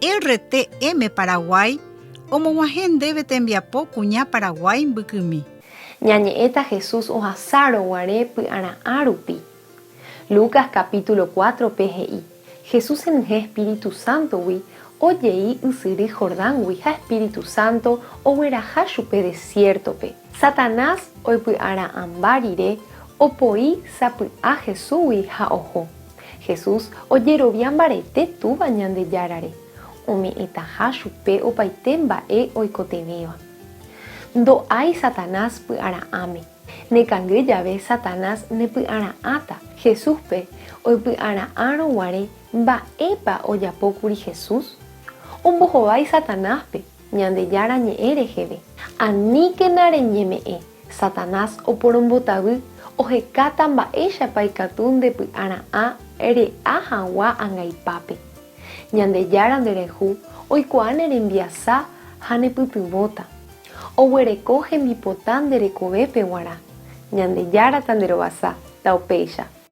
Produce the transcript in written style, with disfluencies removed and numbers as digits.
RTM Paraguay, omog̃uahẽndéve tembiapo kuña Paraguay mbykymi. Ñañe'ẽta Jesús ohasáro guare py'ara'ã rupi. Lucas capítulo 4 PGI. Jesús enyhẽ Espíritu Santogui ojei ysyry Jordãngui ha Espíritu Santo ogueraha chupe desiertope. Satanás oipy'ara'ãmba rire opoi sapy'a Jesúsgui ha oho. Jesús ojerovia mbarete túva Ñandejárare. Ome'ẽtaha chupe opaite mba'e oikotevéva. Ndo'ái Satanás py'ara'ãme. Nekangy jave Satanás nepy'ara'ãta Jesúspe oipy'ara'ãrõ guare mba'épa ojapókuri Jesús. Ombohovái Satanáspe Ñandejára ñe'ẽ reheve. Aníkena reñeme'ẽ Satanás oporombotavy ohekáta mba'éichapa ikatu ndepy'ara'ã re'a hag̃ua ãngaipápe. Ñandejára nderehu oikuaa nerembiasa ha nepytyvõta. Oguereko hembipota nderekovépe g̃uarã. Ñandejára tanderovasa ta upéicha.